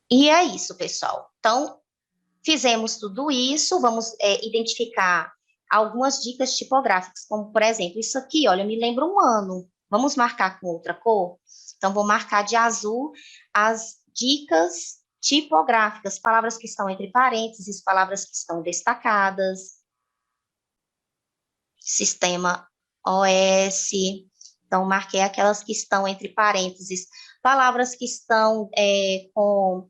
E é isso, pessoal. Então, fizemos tudo isso, vamos identificar algumas dicas tipográficas, como, por exemplo, isso aqui, olha, me lembra um ano. Vamos marcar com outra cor? Então, vou marcar de azul as dicas tipográficas, palavras que estão entre parênteses, palavras que estão destacadas, sistema OS. Então, marquei aquelas que estão entre parênteses, palavras que estão com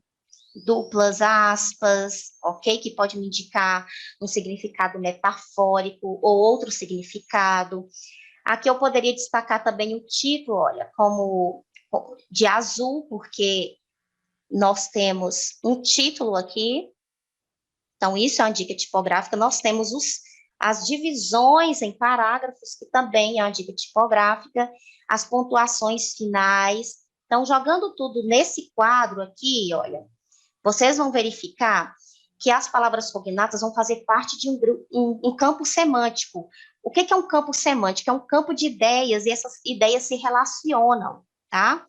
duplas aspas, ok? Que pode me indicar um significado metafórico ou outro significado. Aqui eu poderia destacar também o título, olha, como de azul, porque nós temos um título aqui, então isso é uma dica tipográfica. Nós temos as divisões em parágrafos, que também é uma dica tipográfica, as pontuações finais. Então, jogando tudo nesse quadro aqui, olha, vocês vão verificar que as palavras cognatas vão fazer parte de um campo semântico. O que é um campo semântico? É um campo de ideias, e essas ideias se relacionam, tá?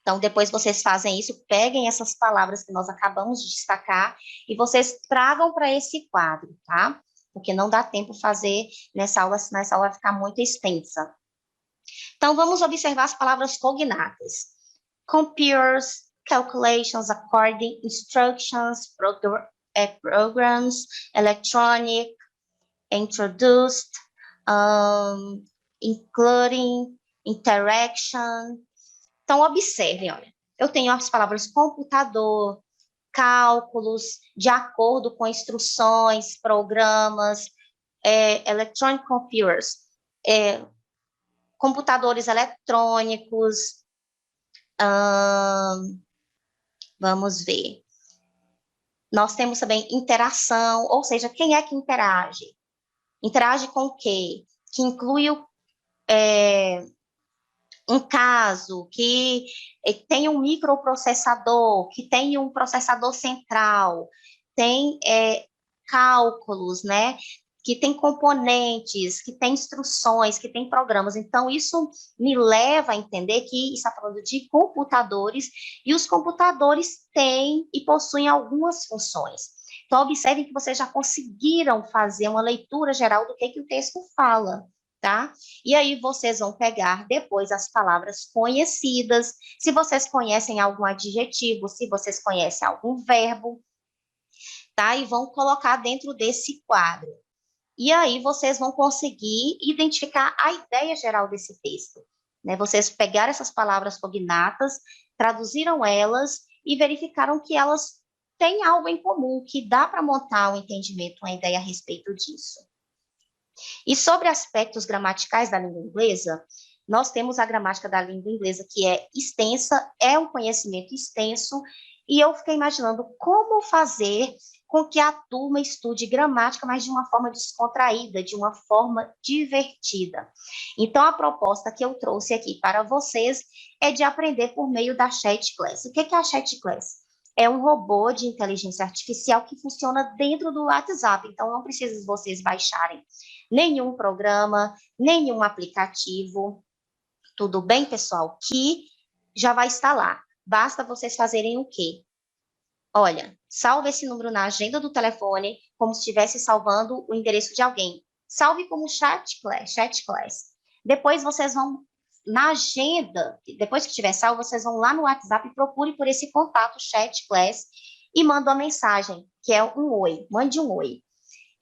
Então, depois vocês fazem isso, peguem essas palavras que nós acabamos de destacar e vocês tragam para esse quadro, tá? Porque não dá tempo fazer nessa aula, senão essa aula vai ficar muito extensa. Então, vamos observar as palavras cognatas. Computers, calculations, according, instructions, programs, electronic, introduced, including, interaction. Então, observem, olha, eu tenho as palavras computador, cálculos, de acordo com instruções, programas, electronic computers, computadores eletrônicos, vamos ver. Nós temos também interação, ou seja, quem é que interage? Interage com o quê? Que inclui um caso, que tem um microprocessador, que tem um processador central, tem cálculos, né? Que tem componentes, que tem instruções, que tem programas. Então, isso me leva a entender que está falando de computadores, e os computadores têm e possuem algumas funções. Então, observem que vocês já conseguiram fazer uma leitura geral do que o texto fala, tá? E aí vocês vão pegar depois as palavras conhecidas, se vocês conhecem algum adjetivo, se vocês conhecem algum verbo, tá? E vão colocar dentro desse quadro. E aí vocês vão conseguir identificar a ideia geral desse texto, né? Vocês pegaram essas palavras cognatas, traduziram elas e verificaram que elas têm algo em comum, que dá para montar um entendimento, uma ideia a respeito disso. E sobre aspectos gramaticais da língua inglesa, nós temos a gramática da língua inglesa, que é extensa, é um conhecimento extenso, e eu fiquei imaginando como fazer com que a turma estude gramática, mas de uma forma descontraída, de uma forma divertida. Então, a proposta que eu trouxe aqui para vocês é de aprender por meio da Chat Class. O que é a Chat Class? É um robô de inteligência artificial que funciona dentro do WhatsApp, então não precisa vocês baixarem nenhum programa, nenhum aplicativo. Tudo bem, pessoal? Que já vai estar lá. Basta vocês fazerem o quê? Olha, salve esse número na agenda do telefone, como se estivesse salvando o endereço de alguém. Salve como Chat Class. Depois vocês vão na agenda, depois que tiver salvo, vocês vão lá no WhatsApp e procure por esse contato Chat Class e manda uma mensagem, que é um oi, mande um oi.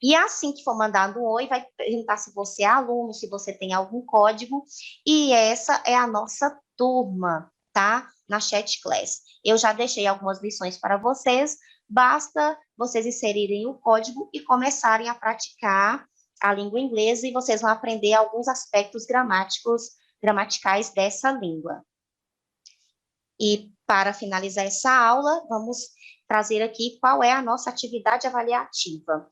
E assim que for mandado um oi, vai perguntar se você é aluno, se você tem algum código, e essa é a nossa turma, tá? Na Chat Class. Eu já deixei algumas lições para vocês, basta vocês inserirem o código e começarem a praticar a língua inglesa, e vocês vão aprender alguns aspectos gramaticais dessa língua. E para finalizar essa aula, vamos trazer aqui qual é a nossa atividade avaliativa.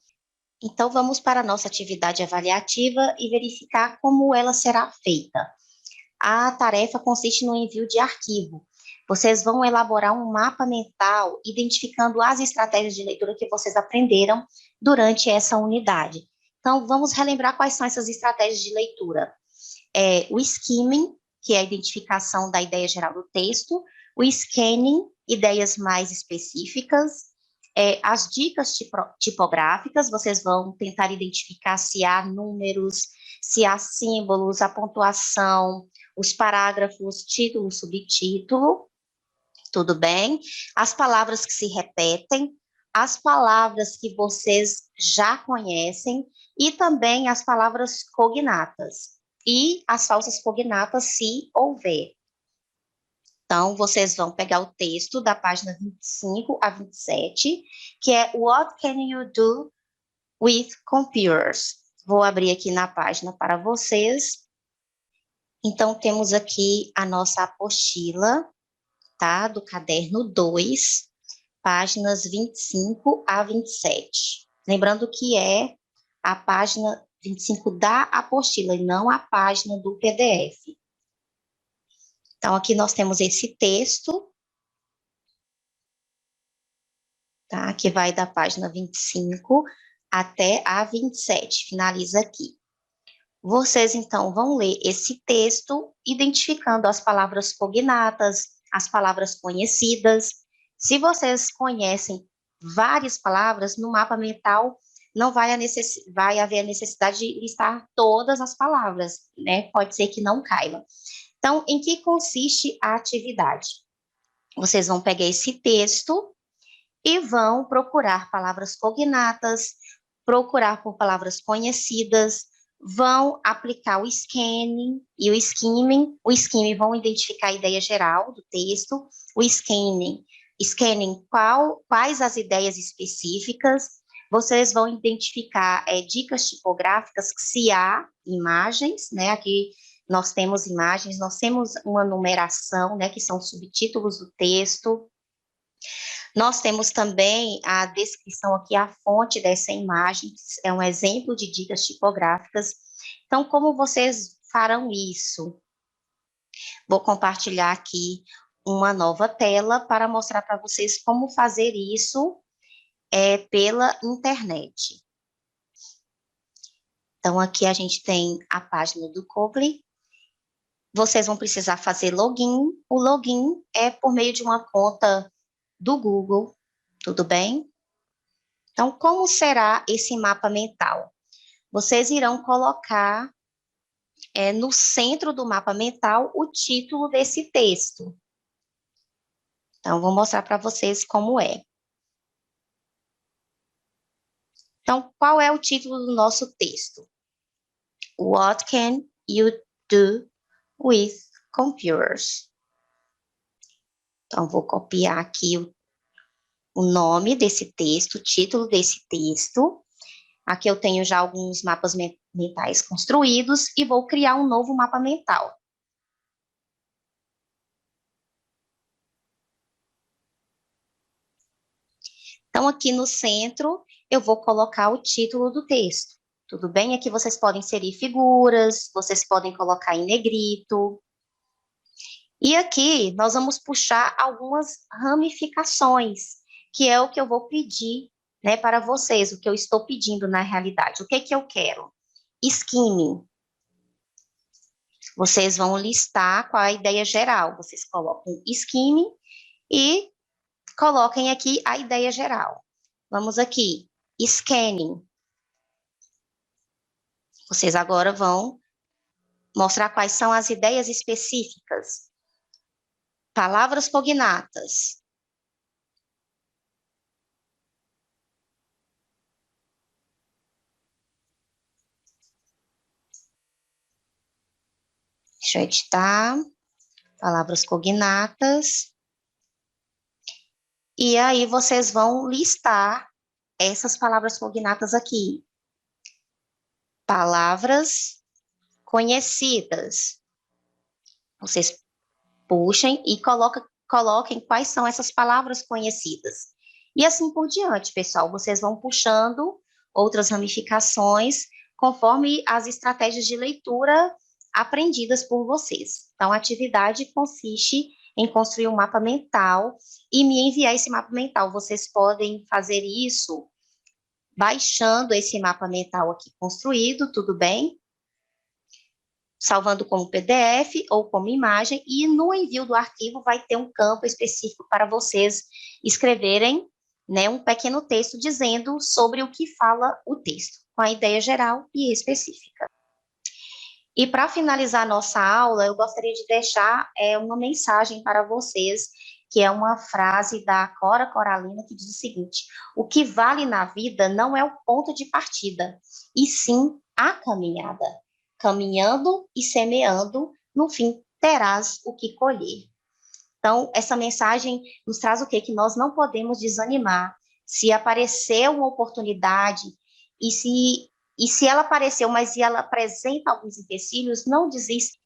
Então, vamos para a nossa atividade avaliativa e verificar como ela será feita. A tarefa consiste no envio de arquivo. Vocês vão elaborar um mapa mental, identificando as estratégias de leitura que vocês aprenderam durante essa unidade. Então, vamos relembrar quais são essas estratégias de leitura. O skimming, que é a identificação da ideia geral do texto, o scanning, ideias mais específicas. As dicas tipográficas, vocês vão tentar identificar se há números, se há símbolos, a pontuação, os parágrafos, título, subtítulo, tudo bem? As palavras que se repetem, as palavras que vocês já conhecem e também as palavras cognatas e as falsas cognatas, se houver. Então, vocês vão pegar o texto da página 25 a 27, que é What can you do with computers? Vou abrir aqui na página para vocês. Então, temos aqui a nossa apostila, tá? Do caderno 2, páginas 25 a 27. Lembrando que é a página 25 da apostila e não a página do PDF. Então, aqui nós temos esse texto, tá? Que vai da página 25 até a 27, finaliza aqui. Vocês, então, vão ler esse texto, identificando as palavras cognatas, as palavras conhecidas. Se vocês conhecem várias palavras, no mapa mental não vai haver a necessidade de listar todas as palavras, né? Pode ser que não caiba. Então, em que consiste a atividade? Vocês vão pegar esse texto e vão procurar palavras cognatas, procurar por palavras conhecidas, vão aplicar o scanning e o skimming. O skimming vão identificar a ideia geral do texto, o scanning quais as ideias específicas. Vocês vão identificar dicas tipográficas, se há imagens, né? Aqui nós temos imagens, nós temos uma numeração, né? Que são subtítulos do texto. Nós temos também a descrição aqui, a fonte dessa imagem, é um exemplo de dicas tipográficas. Então, como vocês farão isso? Vou compartilhar aqui uma nova tela para mostrar para vocês como fazer isso pela internet. Então, aqui a gente tem a página do Cogli. Vocês vão precisar fazer login. O login é por meio de uma conta do Google, tudo bem? Então, como será esse mapa mental? Vocês irão colocar no centro do mapa mental o título desse texto. Então, vou mostrar para vocês como é. Então, qual é o título do nosso texto? What can you do with computers? Então, vou copiar aqui o nome desse texto, o título desse texto. Aqui eu tenho já alguns mapas mentais construídos e vou criar um novo mapa mental. Então, aqui no centro, eu vou colocar o título do texto. Tudo bem? Aqui vocês podem inserir figuras, vocês podem colocar em negrito. E aqui nós vamos puxar algumas ramificações, que é o que eu vou pedir, né, para vocês, o que eu estou pedindo na realidade. O que que eu quero? Skimming. Vocês vão listar qual a ideia geral. Vocês colocam skimming e coloquem aqui a ideia geral. Vamos aqui, scanning. Vocês agora vão mostrar quais são as ideias específicas. Palavras cognatas. Deixa eu editar. Palavras cognatas. E aí vocês vão listar essas palavras cognatas aqui. Palavras conhecidas. Vocês puxem e coloquem quais são essas palavras conhecidas. E assim por diante, pessoal. Vocês vão puxando outras ramificações conforme as estratégias de leitura aprendidas por vocês. Então, a atividade consiste em construir um mapa mental e me enviar esse mapa mental. Vocês podem fazer isso baixando esse mapa mental aqui construído, tudo bem? salvando como PDF ou como imagem, e no envio do arquivo vai ter um campo específico para vocês escreverem, né, um pequeno texto dizendo sobre o que fala o texto, com a ideia geral e específica. E para finalizar nossa aula, eu gostaria de deixar uma mensagem para vocês, que é uma frase da Cora Coralina, que diz o seguinte: o que vale na vida não é o ponto de partida, e sim a caminhada. Caminhando e semeando, no fim terás o que colher. Então, essa mensagem nos traz o quê? Que nós não podemos desanimar. Se aparecer uma oportunidade, e se ela apareceu, mas se ela apresenta alguns empecilhos, não desista,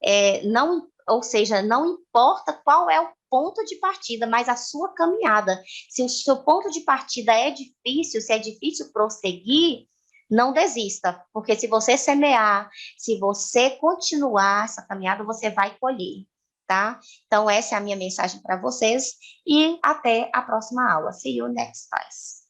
não, ou seja, não importa qual é o ponto de partida, mas a sua caminhada. Se o seu ponto de partida é difícil, se é difícil prosseguir, não desista, porque se você semear, se você continuar essa caminhada, você vai colher, tá? Então, essa é a minha mensagem para vocês e até a próxima aula. See you next time.